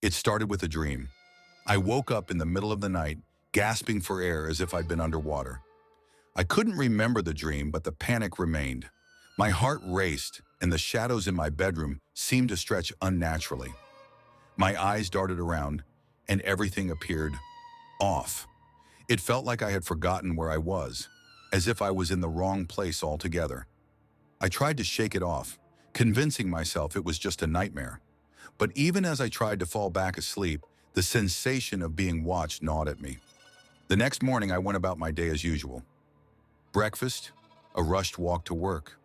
It started with a dream. I woke up in the middle of the night, gasping for air as if I'd been underwater. I couldn't remember the dream, but the panic remained. My heart raced, and the shadows in my bedroom seemed to stretch unnaturally. My eyes darted around, and everything appeared off. It felt like I had forgotten where I was, as if I was in the wrong place altogether. I tried to shake it off, convincing myself it was just a nightmare. But even as I tried to fall back asleep, the sensation of being watched gnawed at me. The next morning, I went about my day as usual. Breakfast, a rushed walk to work.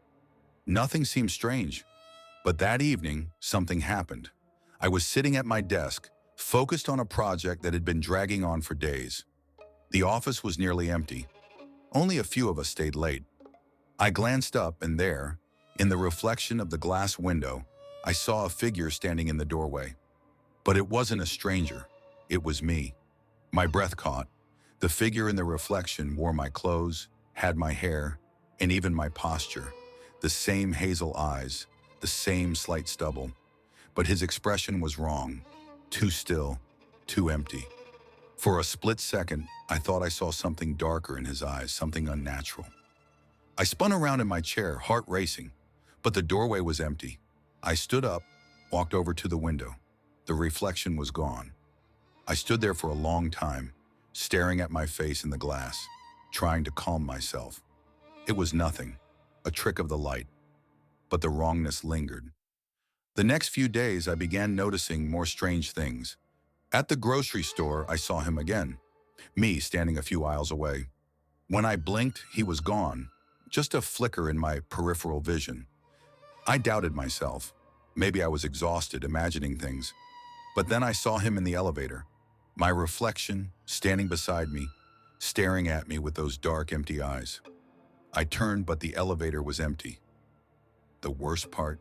Nothing seemed strange. But that evening, something happened. I was sitting at my desk, focused on a project that had been dragging on for days. The office was nearly empty. Only a few of us stayed late. I glanced up, and there, in the reflection of the glass window, I saw a figure standing in the doorway. But it wasn't a stranger. It was me. My breath caught. The figure in the reflection wore my clothes, had my hair, and even my posture. The same hazel eyes, the same slight stubble. But his expression was wrong. Too still, too empty. For a split second, I thought I saw something darker in his eyes, something unnatural. I spun around in my chair, heart racing, but the doorway was empty. I stood up, walked over to the window. The reflection was gone. I stood there for a long time, staring at my face in the glass, trying to calm myself. It was nothing, a trick of the light, but the wrongness lingered. The next few days, I began noticing more strange things. At the grocery store, I saw him again, me standing a few aisles away. When I blinked, he was gone, just a flicker in my peripheral vision. I doubted myself. Maybe I was exhausted imagining things. But then I saw him in the elevator, my reflection standing beside me, staring at me with those dark, empty eyes. I turned, but the elevator was empty. The worst part?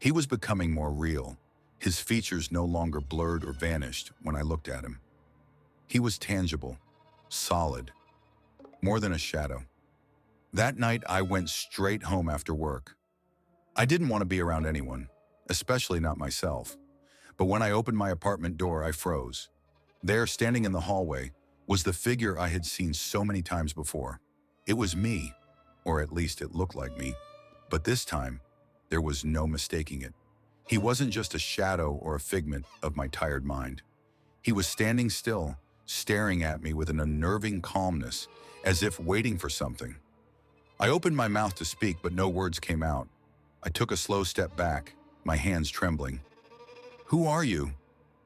He was becoming more real. His features no longer blurred or vanished when I looked at him. He was tangible, solid, more than a shadow. That night, I went straight home after work. I didn't want to be around anyone, especially not myself. But when I opened my apartment door, I froze. There, standing in the hallway, was the figure I had seen so many times before. It was me, or at least it looked like me. But this time, there was no mistaking it. He wasn't just a shadow or a figment of my tired mind. He was standing still, staring at me with an unnerving calmness, as if waiting for something. I opened my mouth to speak, but no words came out. I took a slow step back, my hands trembling. "Who are you?"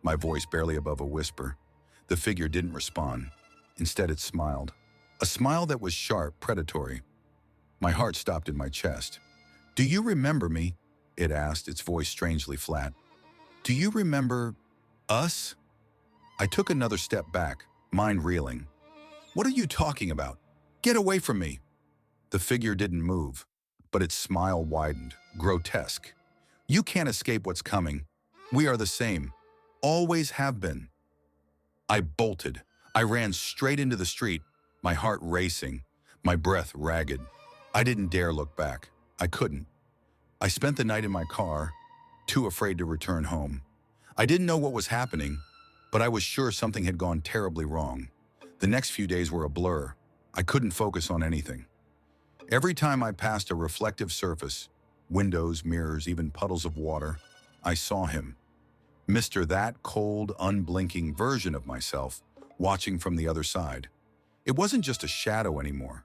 My voice barely above a whisper. The figure didn't respond. Instead, it smiled. A smile that was sharp, predatory. My heart stopped in my chest. "Do you remember me?" it asked, its voice strangely flat. "Do you remember us?" I took another step back, mind reeling. "What are you talking about? Get away from me!" The figure didn't move, but its smile widened, grotesque. "You can't escape what's coming. We are the same. Always have been." I bolted. I ran straight into the street, my heart racing, my breath ragged. I didn't dare look back. I couldn't. I spent the night in my car, too afraid to return home. I didn't know what was happening, but I was sure something had gone terribly wrong. The next few days were a blur. I couldn't focus on anything. Every time I passed a reflective surface, windows, mirrors, even puddles of water, I saw him. That cold, unblinking version of myself, watching from the other side. It wasn't just a shadow anymore.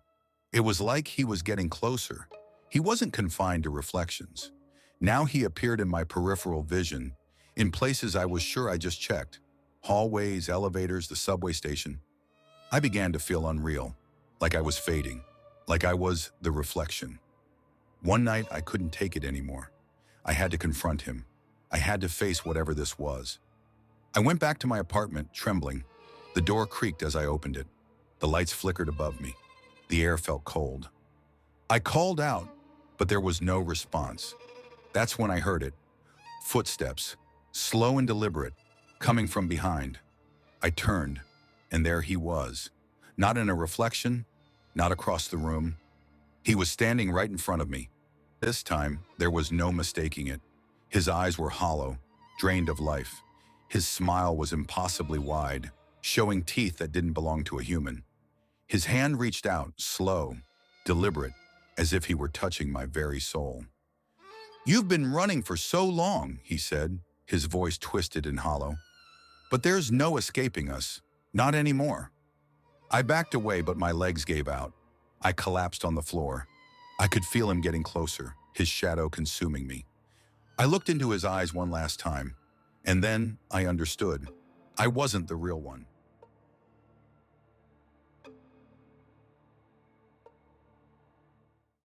It was like he was getting closer. He wasn't confined to reflections. Now he appeared in my peripheral vision, in places I was sure I just checked. Hallways, elevators, the subway station. I began to feel unreal, like I was fading, like I was the reflection. One night, I couldn't take it anymore. I had to confront him. I had to face whatever this was. I went back to my apartment, trembling. The door creaked as I opened it. The lights flickered above me. The air felt cold. I called out, but there was no response. That's when I heard it. Footsteps, slow and deliberate, coming from behind. I turned, and there he was. Not in a reflection, not across the room. He was standing right in front of me. This time, there was no mistaking it. His eyes were hollow, drained of life. His smile was impossibly wide, showing teeth that didn't belong to a human. His hand reached out, slow, deliberate, as if he were touching my very soul. "You've been running for so long," he said, his voice twisted and hollow. "But there's no escaping us. Not anymore." I backed away, but my legs gave out. I collapsed on the floor. I could feel him getting closer, his shadow consuming me. I looked into his eyes one last time, and then I understood. I wasn't the real one.